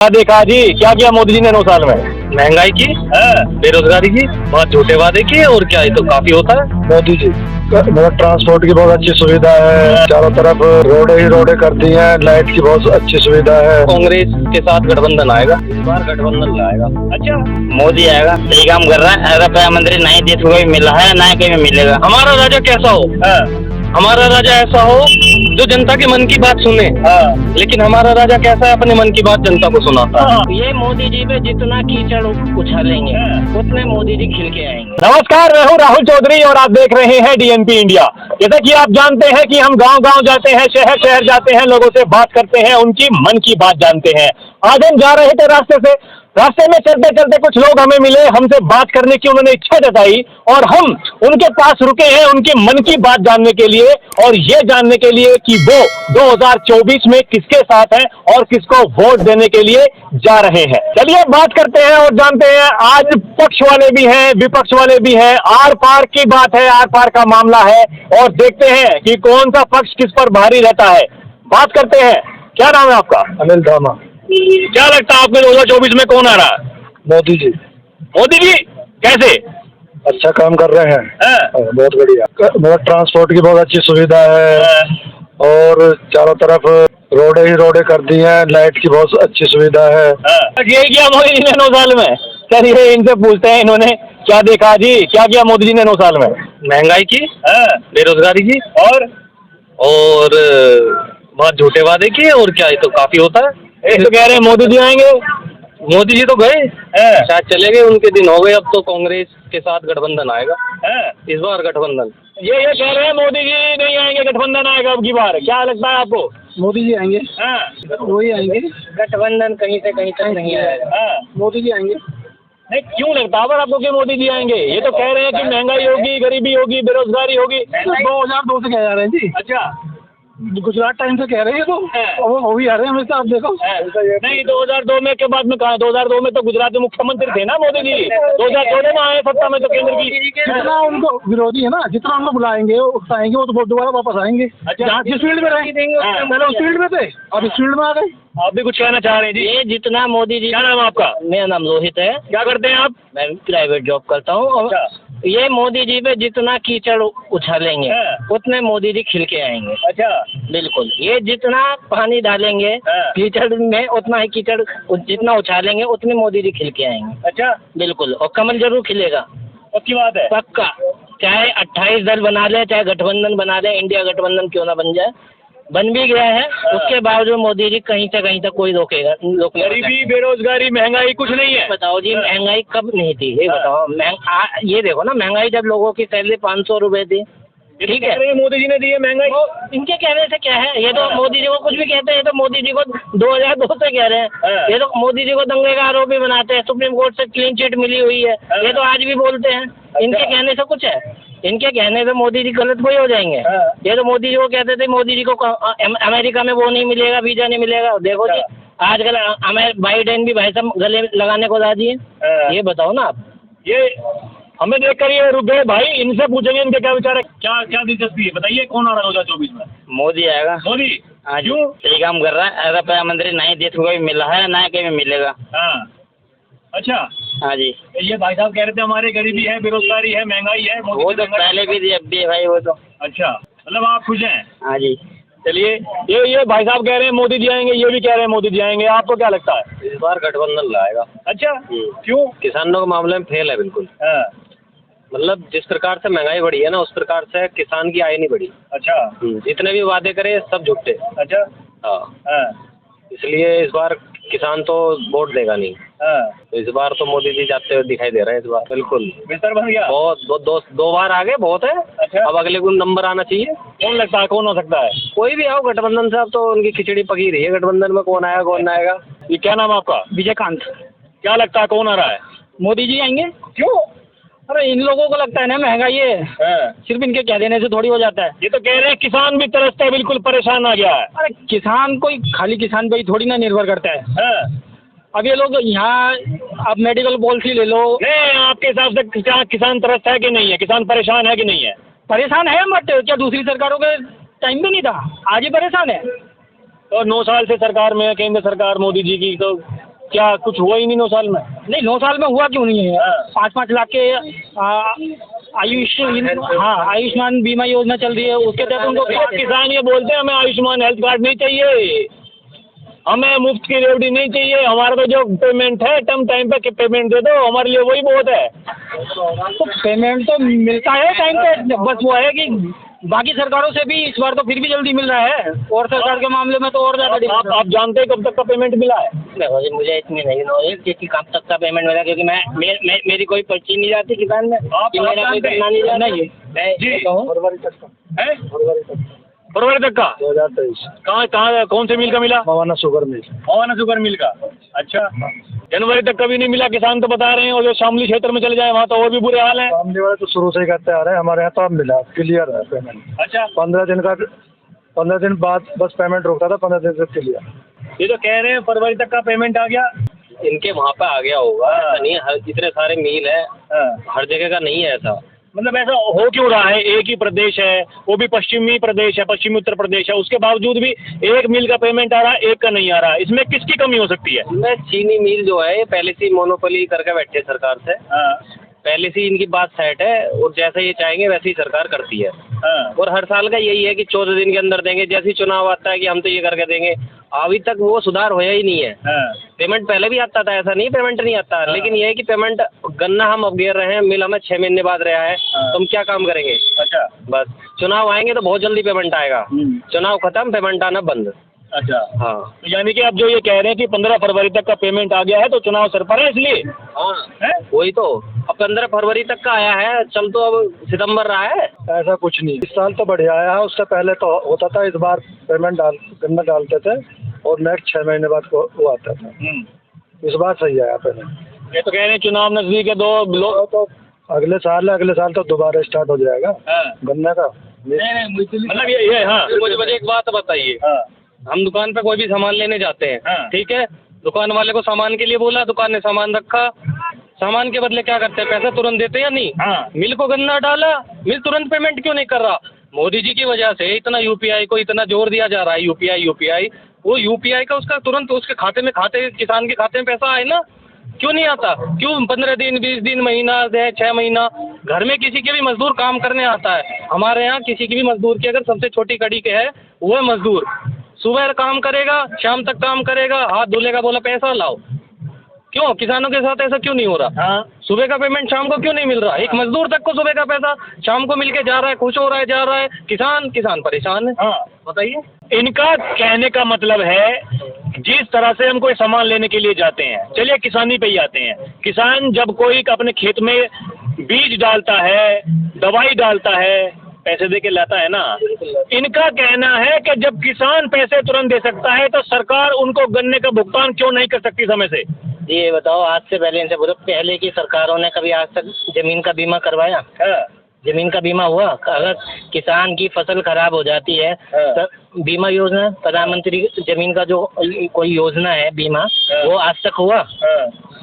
क्या देखा जी, क्या किया मोदी जी ने 9 साल में? महंगाई की, बेरोजगारी की, बहुत झूठे वादे किए और क्या, ये तो काफी होता है। मोदी जी मतलब ट्रांसपोर्ट की बहुत अच्छी सुविधा है, चारों तरफ रोडें ही रोडें कर दी हैं, लाइट की बहुत अच्छी सुविधा है। कांग्रेस के साथ गठबंधन आएगा, इस बार गठबंधन लाएगा। अच्छा, मोदी आएगा, सही काम कर रहा है। अगर प्रधानमंत्री नहीं देश को कभी मिला है ना कहीं में मिलेगा। हमारा राजा कैसा हो? हमारा राजा ऐसा हो जो जनता के मन की बात सुने। लेकिन हमारा राजा कैसा है, अपने मन की बात जनता को सुनाता है। ये मोदी जी पे जितना कीचड़ उछालेंगे उतने मोदी जी खिल के आएंगे। नमस्कार, मैं हूँ राहुल चौधरी और आप देख रहे हैं डीएनपी इंडिया। जैसा कि आप जानते हैं कि हम गांव-गांव जाते हैं, शहर शहर जाते हैं, लोगों से बात करते हैं, उनकी मन की बात जानते हैं। आज हम जा रहे थे रास्ते में चलते चलते कुछ लोग हमें मिले, हमसे बात करने की उन्होंने इच्छा जताई और हम उनके पास रुके हैं उनके मन की बात जानने के लिए और ये जानने के लिए कि वो 2024 में किसके साथ हैं और किसको वोट देने के लिए जा रहे हैं। चलिए बात करते हैं और जानते हैं। आज पक्ष वाले भी हैं, विपक्ष वाले भी हैं, आर पार की बात है, आर पार का मामला है और देखते हैं कि कौन सा पक्ष किस पर भारी रहता है। बात करते हैं। क्या नाम है आपका? अनिल धामा। क्या लगता है आपके 2024 में कौन आ रहा है? मोदी जी मोदी जी कैसे? अच्छा काम कर रहे हैं, बहुत बढ़िया। मतलब ट्रांसपोर्ट की बहुत अच्छी सुविधा है और चारों तरफ रोडें ही रोडें कर दी हैं, लाइट की बहुत अच्छी सुविधा है। यही किया मोदी जी ने 9 साल में। चलिए इनसे पूछते हैं इन्होंने क्या देखा जी, क्या किया मोदी जी ने 9 साल में? महंगाई की, बेरोजगारी की और बहुत झूठे वादे किए और क्या, ये तो काफी होता है। एक तो कह रहे हैं मोदी जी आएंगे। मोदी जी तो गए, शायद चले गए, उनके दिन हो गए। अब तो कांग्रेस के साथ गठबंधन आएगा, इस बार गठबंधन। ये कह रहे हैं मोदी जी नहीं आएंगे, गठबंधन आएगा अब की बार। क्या लगता है आपको? मोदी जी आएंगे, वही आएंगे। गठबंधन कहीं से कहीं तक नहीं आएगा। मोदी जी आएंगे। नहीं, क्यों लगता है आपको कि मोदी जी आएंगे? ये तो कह रहे हैं कि महंगाई होगी, गरीबी होगी, बेरोजगारी होगी। 2002 से कह जा रहे हैं जी। अच्छा, गुजरात टाइम से कह रहे हैं तो वो भी आ रहे हैं हमेशा। आप देखो नहीं 2002 में के बाद में कहा? 2002 में तो गुजरात के मुख्यमंत्री थे ना मोदी जी। 2014 में आए सत्ता में तो केंद्र की। जितना उनको विरोधी है ना, जितना उनको बुलाएंगे उकसाएंगे, वो तो दोबारा वापस आएंगे। अच्छा, जिस फील्ड में रहेंगे पहले उस फील्ड में थे, अब इस फील्ड में आ गए। आप भी कुछ कहना चाह रहे हैं जी? ये जितना मोदी जी। क्या नाम है आपका? मेरा नाम रोहित है। क्या करते हैं आप? मैं प्राइवेट जॉब करता हूँ और ये मोदी जी पे जितना कीचड़ उछालेंगे उतने मोदी जी खिल के आएंगे। अच्छा, बिल्कुल। ये जितना पानी डालेंगे कीचड़ में उतना ही कीचड़ जितना उछालेंगे उतने मोदी जी खिल के आएंगे। अच्छा, बिल्कुल। और कमल जरूर खिलेगा, पक्की बात है। पक्का। चाहे 28 दल बना ले, चाहे गठबंधन बना ले, इंडिया गठबंधन क्यों ना बन जाए, बन भी गया है, उसके बावजूद मोदी जी कहीं से कहीं तक कोई रोकेगा। गरीबी, बेरोजगारी, महंगाई कुछ नहीं है। बताओ जी, महंगाई कब नहीं थी ये बताओ। ये देखो ना, महंगाई जब लोगों की सैलरी 500 रुपए थी, ठीक है, मोदी जी ने दी है महंगाई। इनके कहने से क्या है? ये तो मोदी जी को कुछ भी कहते हैं, ये तो मोदी जी को 2002 से कह रहे हैं। ये तो मोदी जी को दंगे का आरोपी बनाते हैं। सुप्रीम कोर्ट से क्लीन चिट मिली हुई है, ये तो आज भी बोलते हैं। इनके कहने से कुछ है? इनके कहने से मोदी जी गलत कोई हो जाएंगे? ये तो मोदी जी को कहते थे मोदी जी को अमेरिका में वो नहीं मिलेगा, वीजा नहीं मिलेगा। देखो जी, आजकल बाइडेन भी भाई साहब गले लगाने को राजी है। ये बताओ ना आप। ये हमें देखकर ये रुक गए भाई। इनसे पूछेंगे इनके क्या विचार है, क्या क्या दिलचस्पी है, बताइए कौन आ रहा है 2024 में? मोदी आएगा। मोदी क्यों? सही काम कर रहा है। अगर प्रधानमंत्री नहीं देश को कभी मिला है ना कहीं में मिलेगा। अच्छा, हाँ जी। ये भाई साहब कह रहे थे हमारे गरीबी है, बेरोजगारी है, महंगाई है। वो तो पहले भी थी, अब भी है भाई वो तो। अच्छा, मतलब आप खुश हैं? हाँ जी। चलिए, ये भाई साहब कह रहे हैं मोदी जी आएंगे, ये भी कह रहे हैं मोदी जी आएंगे। आपको क्या लगता है? इस बार गठबंधन लाएगा। अच्छा, क्यों? किसानों के मामले में फेल है बिल्कुल। मतलब जिस प्रकार से महंगाई बढ़ी है ना, उस प्रकार से किसान की आय नहीं बढ़ी। अच्छा, जितने भी वादे करे सब झूठे। अच्छा, हाँ, इसलिए इस बार किसान तो वोट देगा नहीं। तो इस बार तो मोदी जी जाते हुए दिखाई दे रहे हैं इस बार। बिल्कुल बेहतर बन गया। बहुत दो बार आगे बहुत है। अच्छा, अब अगले को नंबर आना चाहिए। कौन लगता है, कौन हो सकता है? कोई भी आओ गठबंधन से, अब तो उनकी खिचड़ी पकी रही है गठबंधन में, कौन आएगा कौन ना आएगा। ये क्या नाम है आपका? विजयकांत। क्या लगता है कौन आ रहा है? मोदी जी आएंगे। क्यों? अरे इन लोगों को लगता है ना महंगाई है, सिर्फ इनके कह देने से थोड़ी हो जाता है। ये तो कह रहे हैं किसान भी तरसता है, बिल्कुल परेशान आ गया है। अरे किसान कोई खाली किसान पे ही थोड़ी ना निर्भर करता है। अब ये लोग यहाँ, अब मेडिकल पॉलिसी ले लो। नहीं, आपके हिसाब से क्या किसान तरसता है कि नहीं है? किसान परेशान है कि नहीं है? परेशान है, बट क्या दूसरी सरकारों के टाइम में नहीं था? आज ही परेशान है। तो 9 साल से सरकार में, केंद्र सरकार मोदी जी की, तो क्या कुछ हुआ ही नहीं 9 साल में? नहीं 9 साल में हुआ क्यों नहीं है? 5-5 लाख के आयुष्मान बीमा योजना चल रही है, उसके तहत उनको किसान ये बोलते हैं हमें आयुष्मान हेल्थ कार्ड नहीं चाहिए, हमें मुफ्त की रेवड़ी नहीं चाहिए, हमारा तो जो पेमेंट है टाइम पे पेमेंट दे दो, हमारे लिए वही बहुत है। तो पेमेंट तो मिलता है टाइम पे, बस वो है कि बाकी सरकारों से भी इस बार तो फिर भी जल्दी मिल रहा है, और सरकार के मामले में तो और ज़्यादा। आप जानते हैं कब तक का पेमेंट मिला है? मुझे इतनी नहीं नॉलेज कि कब तक का पेमेंट मिला, क्योंकि मेरी कोई पर्ची नहीं जाती किसान में, मेरा कोई करना नहीं जाता। फरवरी तक का 2023। कहाँ कौन से मिल का मिला? Mawana sugar mill. Mawana sugar mill का। अच्छा, जनवरी तक कभी नहीं मिला, किसान तो बता रहे हैं, और जो शामली क्षेत्र में चले जाए वहाँ तो और भी बुरे हाल हैं। सामने वाले तो शुरू से ही कहते आ रहे हैं, हमारे यहाँ तो अब मिला, क्लियर है पेमेंट। अच्छा, 15 दिन बाद बस पेमेंट रुकता था, 15 दिन से क्लियर। ये तो कह रहे हैं फरवरी तक का पेमेंट आ गया। इनके वहाँ पे आ गया होगा, ऐसा नहीं है, इतने सारे मिल है, हर जगह का नहीं है ऐसा। मतलब ऐसा हो क्यों रहा है? एक ही प्रदेश है, वो भी पश्चिमी प्रदेश है, पश्चिमी उत्तर प्रदेश है, उसके बावजूद भी एक मिल का पेमेंट आ रहा है, एक का नहीं आ रहा है। इसमें किसकी कमी हो सकती है? मैं चीनी मिल जो है पहले से मोनोपोली करके बैठे सरकार से, पहले से इनकी बात सेट है, और जैसे ये चाहेंगे वैसे ही सरकार करती है। और हर साल का यही है कि 14 दिन के अंदर देंगे, जैसे ही चुनाव आता है कि हम तो ये करके देंगे। अभी तक वो सुधार होया ही नहीं है। पेमेंट पहले भी आता था, ऐसा नहीं पेमेंट नहीं आता, लेकिन ये है कि पेमेंट गन्ना हम अब गिर रहे हैं, मिल हमें 6 महीने बाद रहा है, तो हम क्या काम करेंगे? अच्छा, बस चुनाव आएंगे तो बहुत जल्दी पेमेंट आएगा, चुनाव खत्म पेमेंट आना बंद। अच्छा, हाँ, तो यानी कि अब जो ये कह रहे हैं कि 15 फरवरी तक का पेमेंट आ गया है, तो चुनाव सर पर है इसलिए। हाँ वही तो, अब 15 फरवरी तक का आया है, चल तो अब सितंबर रहा है। ऐसा कुछ नहीं, इस साल तो बढ़िया आया है, उससे पहले तो होता था, इस बार पेमेंट गन्ना डालते थे और नेक्स्ट 6 महीने बाद वो आता था। इस बार सही आया पेमेंट। ये तो कह रहे हैं चुनाव नजदीक है, दो लोग तो अगले साल तो दोबारा स्टार्ट हो जाएगा गन्ना का। मतलब ये हाँ, मुझे एक बात बताइए, हम दुकान पे कोई भी सामान लेने जाते हैं, ठीक है, दुकान वाले को सामान के लिए बोला, दुकान ने सामान रखा, सामान के बदले क्या करते हैं? पैसा तुरंत देते या नहीं? मिल को गन्ना डाला, मिल तुरंत पेमेंट क्यों नहीं कर रहा? मोदी जी की वजह से इतना यूपीआई को इतना जोर दिया जा रहा है, यूपीआई वो यूपीआई का उसका तुरंत उसके किसान के खाते में पैसा आए ना, क्यों नहीं आता? क्यों 15 दिन 20 दिन महीना 6 महीना घर में किसी के भी मजदूर काम करने आता है? हमारे यहाँ किसी की भी मजदूर की अगर सबसे छोटी कड़ी के है वो है मजदूर, सुबह काम करेगा, शाम तक काम करेगा, हाथ धुलेगा, बोला पैसा लाओ। क्यों किसानों के साथ ऐसा क्यों नहीं हो रहा? सुबह का पेमेंट शाम को क्यों नहीं मिल रहा? एक मजदूर तक को सुबह का पैसा शाम को मिलके जा रहा है, खुश हो रहा है, जा रहा है, किसान परेशान है। बताइए, इनका कहने का मतलब है जिस तरह से हम कोई सामान लेने के लिए जाते हैं, चलिए किसानी पे ही आते हैं, किसान जब कोई अपने खेत में बीज डालता है, दवाई डालता है, पैसे दे के लाता है ना। इनका कहना है कि जब किसान पैसे तुरंत दे सकता है तो सरकार उनको गन्ने का भुगतान क्यों नहीं कर सकती समय से? ये बताओ, आज से पहले इनसे बोलो, पहले की सरकारों ने कभी आज तक जमीन का बीमा करवाया? जमीन का बीमा हुआ? अगर किसान की फसल खराब हो जाती है तो बीमा योजना, प्रधानमंत्री जमीन का जो कोई योजना है बीमा, वो आज तक हुआ?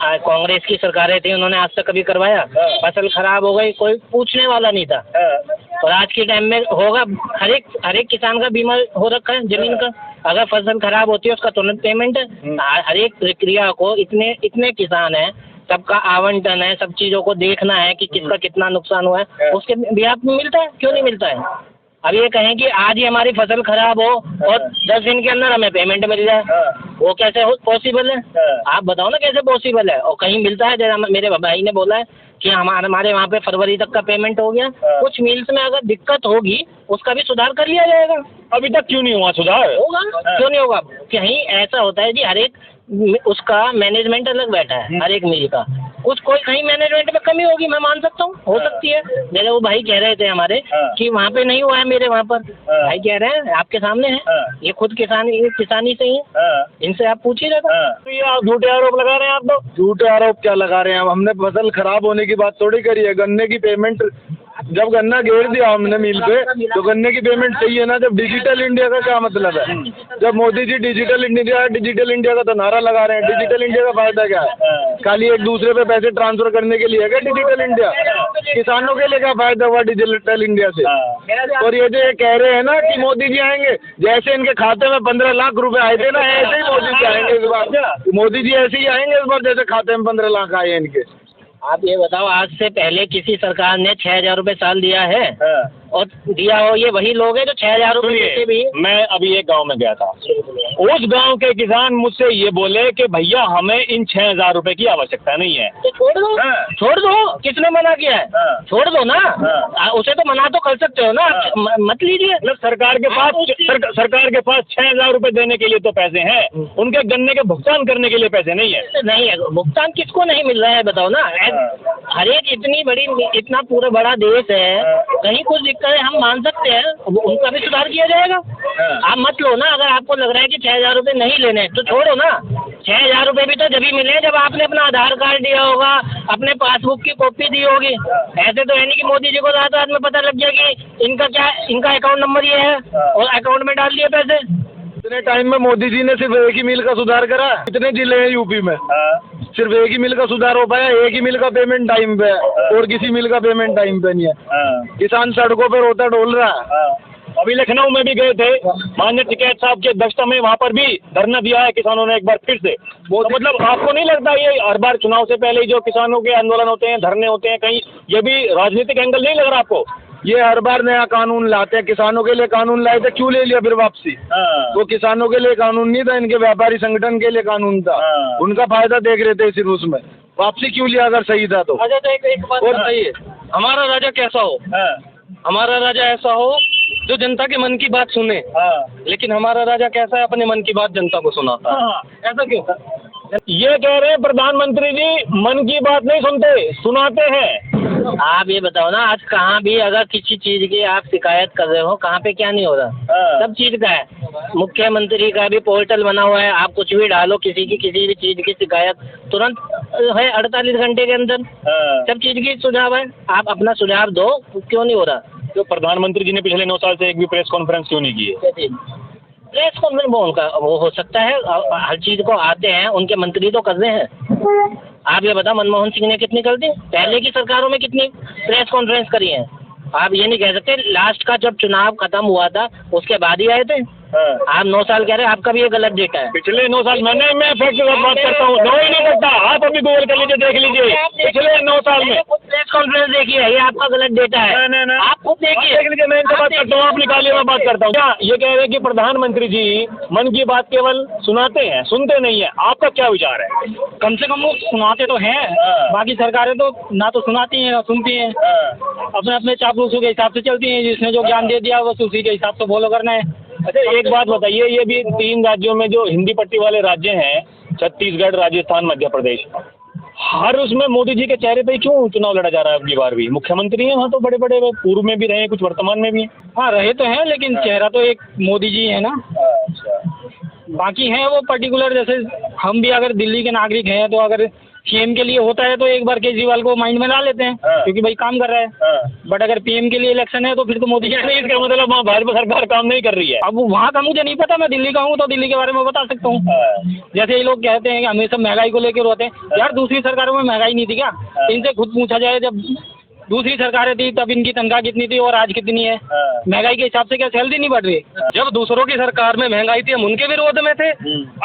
कांग्रेस की सरकारें थी, उन्होंने आज तक कभी करवाया? फसल खराब हो गई, कोई पूछने वाला नहीं था। और आज के टाइम में होगा, हर एक किसान का बीमा हो रखा है जमीन का। अगर फसल खराब होती है उसका तुरंत पेमेंट है। हर एक प्रक्रिया को इतने किसान हैं, सबका आवंटन है, सब चीज़ों को देखना है कि किसका कितना नुकसान हुआ है, उसके ब्याज में मिलता है, क्यों नहीं मिलता है? अब ये कहें कि आज ही हमारी फसल खराब हो और 10 दिन के अंदर हमें पेमेंट मिल जाए, वो कैसे पॉसिबल है? आप बताओ ना कैसे पॉसिबल है? और कहीं मिलता है? जैसा मेरे भाई ने बोला है कि हमारे वहाँ पे फरवरी तक का पेमेंट हो गया। कुछ मिल्स में अगर दिक्कत होगी उसका भी सुधार कर लिया जाएगा। अभी तक क्यों नहीं हुआ सुधार? होगा, क्यों नहीं होगा? कहीं ऐसा होता है जी, हर एक उसका मैनेजमेंट अलग बैठा है, हर एक मिल का कोई कहीं मैनेजमेंट में कमी होगी, मैं मान सकता हूँ, हो सकती है। जैसे वो भाई कह रहे थे हमारे कि वहाँ पे नहीं हुआ है, मेरे वहाँ पर भाई कह रहे हैं आपके सामने है, ये खुद किसानी से ही है, इनसे आप पूछिए। तो ये आप झूठे आरोप लगा रहे हैं। आप तो झूठे आरोप क्या लगा रहे हैं? हमने फसल खराब होने की बात थोड़ी करी है, गन्ने की पेमेंट जब गन्ना घेर दिया हमने मिल पे तो गन्ने की पेमेंट चाहिए ना। जब डिजिटल इंडिया का क्या मतलब है? जब मोदी जी डिजिटल इंडिया का तो नारा लगा रहे हैं, डिजिटल इंडिया का फायदा क्या है? खाली एक दूसरे पे पैसे ट्रांसफर करने के लिए है क्या डिजिटल इंडिया? किसानों के लिए क्या फायदा हुआ डिजिटल इंडिया से? और ये जो ये कह रहे हैं ना कि मोदी जी आएंगे, जैसे इनके खाते में 15 लाख रुपए आए थे ना, ऐसे ही मोदी जी आएंगे इस बार। मोदी जी ऐसे ही आएंगे इस बार जैसे खाते में 15 लाख आए हैं इनके। आप ये बताओ, आज से पहले किसी सरकार ने 6,000 रुपए साल दिया है? और दिया हो ये वही लोग हैं जो 6,000 रुपए देते भी। मैं अभी एक गांव में गया था, उस गांव के किसान मुझसे ये बोले कि भैया हमें इन 6,000 रुपए की आवश्यकता नहीं है। तो छोड़ दो, छोड़ दो, किसने मना किया है? छोड़ दो ना, उसे तो मना तो कर सकते हो ना, मत लीजिए। मतलब सरकार के पास 6,000 रुपए देने के लिए तो पैसे हैं, उनके गन्ने के भुगतान करने के लिए पैसे नहीं है। नहीं है भुगतान, किसको नहीं मिल रहा है बताओ ना? हर एक इतना पूरा बड़ा देश है, कहीं कुछ दिक्कत है हम मान सकते हैं, उनका भी सुधार किया जाएगा। आप मत लो ना, अगर आपको लग रहा है कि 6,000 रुपए नहीं लेने तो छोड़ो ना। 6,000 रुपए भी तो जब ही मिले जब आपने अपना आधार कार्ड दिया होगा, अपने पासबुक की कॉपी दी होगी। ऐसे तो है नहीं कि मोदी जी को रात रात में पता लग गया कि इनका अकाउंट नंबर ये है और अकाउंट में डाल दिए पैसे। इतने टाइम में मोदी जी ने सिर्फ एक ही मिल का सुधार करा। कितने जिले हैं यूपी में? सिर्फ एक ही मिल का सुधार हो पाया, एक ही मिल का पेमेंट टाइम पे है और किसी मिल का पेमेंट टाइम पे नहीं है। किसान सड़कों पे रोता डोल रहा है। अभी लखनऊ में भी गए थे, माननीय टिकैत साहब की अध्यक्षता में, वहाँ पर भी धरना दिया है किसानों ने एक बार फिर से। तो मतलब आपको नहीं लगता ये हर बार चुनाव से पहले जो किसानों के आंदोलन होते हैं, धरने होते हैं, कहीं ये भी राजनीतिक एंगल नहीं लग रहा आपको? ये हर बार नया कानून लाते हैं, किसानों के लिए कानून लाए थे, क्यों ले लिया फिर वापसी? वो किसानों के लिए कानून नहीं था, इनके व्यापारी संगठन के लिए कानून था, उनका फायदा देख रहे थे सिर्फ उसमें। वापसी क्यों लिया अगर सही था तो? अच्छा तो एक बात बताइए, हमारा राजा कैसा हो? हमारा राजा ऐसा हो जो जनता के मन की बात सुने। लेकिन हमारा राजा कैसा है, अपने मन की बात जनता को सुनाता है। ऐसा क्यों? ये कह रहे हैं प्रधानमंत्री जी मन की बात नहीं सुनते, सुनाते हैं। आप ये बताओ ना, आज कहाँ भी अगर किसी चीज की आप शिकायत कर रहे हो, कहाँ पे क्या नहीं हो रहा? सब चीज का है। मुख्यमंत्री का भी पोर्टल बना हुआ है, आप कुछ भी डालो, किसी भी चीज की शिकायत तुरंत है 48 घंटे के अंदर। सब चीज की सुझाव है, आप अपना सुझाव दो, क्यों नहीं हो रहा? तो प्रधानमंत्री जी ने पिछले 9 साल से एक भी प्रेस कॉन्फ्रेंस क्यों नहीं की है? प्रेस कॉन्फ्रेंस वो हो सकता है, हर चीज को आते हैं, उनके मंत्री तो कर रहे हैं। आप ये बताओ, मनमोहन सिंह ने कितनी कर दी? पहले की सरकारों में कितनी प्रेस कॉन्फ्रेंस करी है? आप ये नहीं कह सकते। लास्ट का जब चुनाव खत्म हुआ था उसके बाद ही आए थे। आप 9 साल कह रहे हैं, आपका भी ये गलत डेटा है। पिछले 9 साल मैं फैक्ट बात करता हूँ, 9 ही नहीं करता। आप अभी गूगल कर लीजिए, देख लीजिए पिछले 9 साल में प्रेस कॉन्फ्रेंस देखिए, ये आपका गलत डेटा है। नहीं। आप खुद देखिए, देख लीजिए, मैं इनसे बात करता हूँ, आप निकालिए, मैं बात करता हूँ। क्या ये कह रहे हैं कि प्रधानमंत्री जी मन की बात केवल सुनाते हैं, सुनते नहीं है? आपका क्या विचार है? कम से कम वो सुनाते तो हैं, बाकी सरकारें तो ना तो सुनाती हैं ना सुनती हैं। अपने अपने चापलूसों के हिसाब से चलती हैं, जिसने जो ज्ञान दे दिया बस उसी के हिसाब से फॉलो करना है। अच्छा एक बात बताइए, ये भी 3 राज्यों में जो हिंदी पट्टी वाले राज्य हैं, छत्तीसगढ़, राजस्थान, मध्य प्रदेश, हर उसमें मोदी जी के चेहरे पे क्यों चुनाव लड़ा जा रहा है? अगली बार भी मुख्यमंत्री हैं वहाँ, तो बड़े बड़े पूर्व में भी रहे, कुछ वर्तमान में भी हैं। हाँ रहे तो हैं, लेकिन चेहरा तो एक मोदी जी है ना। बाकी हैं वो पर्टिकुलर, जैसे हम भी अगर दिल्ली के नागरिक हैं तो अगर सीएम के लिए होता है तो एक बार केजरीवाल को माइंड में ला लेते हैं, क्योंकि भाई काम कर रहा है। बट अगर पीएम के लिए इलेक्शन है तो फिर तो मोदी जी नहीं, इसका मतलब वहाँ भाजपा सरकार काम नहीं कर रही है। अब वहाँ का मुझे नहीं पता, मैं दिल्ली का हूँ तो दिल्ली के बारे में बता सकता हूँ। जैसे ये लोग कहते हैं कि हमेशा महंगाई को लेकर रोते हैं, यार दूसरी सरकारों में महंगाई नहीं थी क्या? इनसे खुद पूछा जाए, जब दूसरी सरकारें थी तब इनकी तनख्वाह कितनी थी और आज कितनी है? महंगाई के हिसाब से क्या सैलरी नहीं बढ़ रही? जब दूसरों की सरकार में महंगाई थी हम उनके विरोध में थे,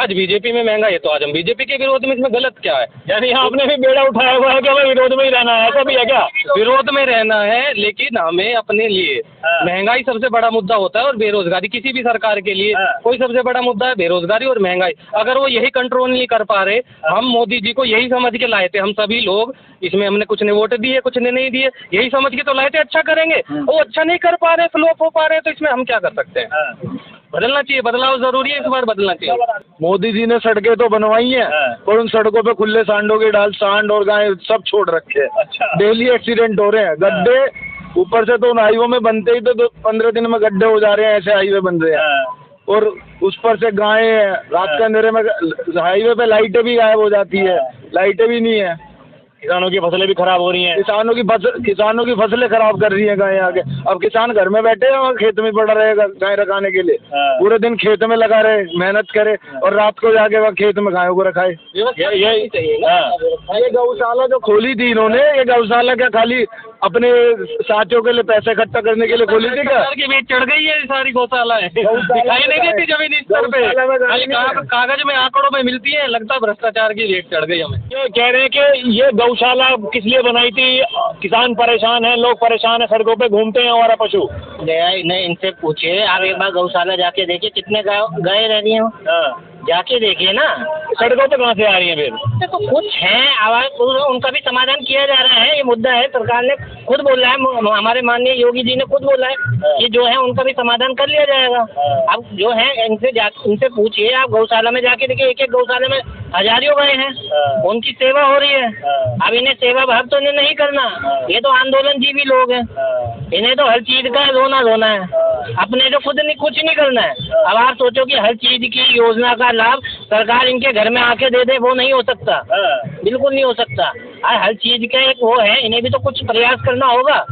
आज बीजेपी में महंगाई है तो आज हम बीजेपी के विरोध में। इसमें गलत क्या है? यानी आपने भी बेड़ा उठाया हुआ है कि हमें विरोध में ही रहना है, ऐसा भी है क्या? विरोध में रहना है, लेकिन हमें अपने लिए महंगाई सबसे बड़ा मुद्दा होता है और बेरोजगारी किसी भी सरकार के लिए कोई सबसे बड़ा मुद्दा है बेरोजगारी और महंगाई। अगर वो यही कंट्रोल नहीं कर पा रहे, हम मोदी जी को यही समझ के लाए थे, हम सभी लोग इसमें हमने कुछ ने वोट दिए कुछ ने नहीं दिए, यही समझ के तो लाए थे अच्छा करेंगे। वो अच्छा नहीं कर पा रहे, फ्लॉप हो पा रहे, तो इसमें हम क्या कर सकते हैं? बदलना चाहिए, बदलाव जरूरी है, इस बार बदलना चाहिए। मोदी जी ने सड़कें तो बनवाई हैं, पर उन सड़कों पे खुले सांडों के डाल, सांड और गाय सब छोड़ रखे हैं। डेली एक्सीडेंट हो रहे हैं, गड्ढे ऊपर से तो उन हाईवे में बनते ही तो 15 दिन में गड्ढे हो जा रहे हैं, ऐसे हाईवे बन रहे हैं। और उस पर से गायें, रात के अंधेरे में हाईवे पे लाइटें भी गायब हो जाती है, लाइटें भी नहीं है। किसानों की फसलें भी खराब हो रही हैं। किसानों की फसलें खराब कर रही हैं गाय आके। अब किसान घर में बैठे हैं और खेत में पड़ा रहेगा गाय रखाने के लिए। पूरे दिन खेत में लगा रहे, मेहनत करे और रात को जाके वह खेत में गायों को रखाए। ये गौशाला जो खोली थी इन्होंने, ये गौशाला क्या खाली अपने साथियों के लिए पैसे इकट्ठा करने के लिए खोली थी क्या? की रेट चढ़ गई है सारी गौशाला है, दिखाई नहीं देती जमीनी स्तर पे, खाली कागज में आंकड़ों में मिलती है। लगता है भ्रष्टाचार की रेट चढ़ गई हमें। ये कह रहे हैं कि ये गौशाला किस लिए बनाई थी? किसान परेशान है, लोग परेशान है, सड़कों पे घूमते हैं और पशु। नहीं, इनसे पूछिए आप, एक बार गौशाला जाके देखिए कितने गाय रह रही हैं, जाके देखिए ना। सड़कों पे कहाँ से आ रही हैं फिर? देखो कुछ है आवाज, उनका भी समाधान किया जा रहा है। ये मुद्दा है, सरकार ने खुद बोला है, हमारे माननीय योगी जी ने खुद बोला है कि जो है उनका भी समाधान कर लिया जाएगा। अब जो है इनसे पूछिए आप, गौशाला में जाके देखिए, एक एक गौशाला में हजारों गाय हैं, उनकी सेवा हो रही है। अब इन्हें सेवा भाव तो नहीं करना, ये तो आंदोलनजीवी लोग हैं, इन्हें तो हर चीज का रोना है, अपने तो खुद कुछ नहीं करना है। अब आप सोचो कि हर चीज की योजना का लाभ सरकार इनके घर में आके दे दे, वो नहीं हो सकता, बिल्कुल नहीं हो सकता। हर चीज का एक वो है, इन्हें भी तो कुछ प्रयास करना होगा।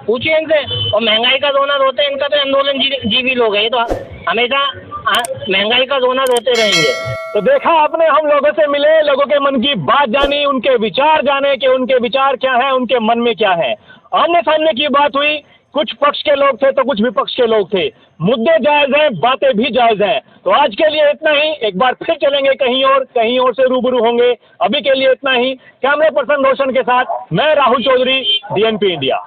पूछिए इनसे। और महंगाई का रोना रोते हैं, इनका तो आंदोलन जीवी लोग है, ये तो हमेशा महंगाई का रोना रोते रहेंगे। तो देखा आपने, हम लोगों से मिले, लोगों के मन की बात जानी, उनके विचार जाने कि उनके विचार क्या है, उनके मन में क्या है। आमने सामने की बात हुई, कुछ पक्ष के लोग थे तो कुछ विपक्ष के लोग थे। मुद्दे जायज हैं, बातें भी जायज हैं। तो आज के लिए इतना ही, एक बार फिर चलेंगे कहीं और से रूबरू होंगे। अभी के लिए इतना ही। कैमरा पर्सन रोशन के साथ मैं राहुल चौधरी, DNP इंडिया।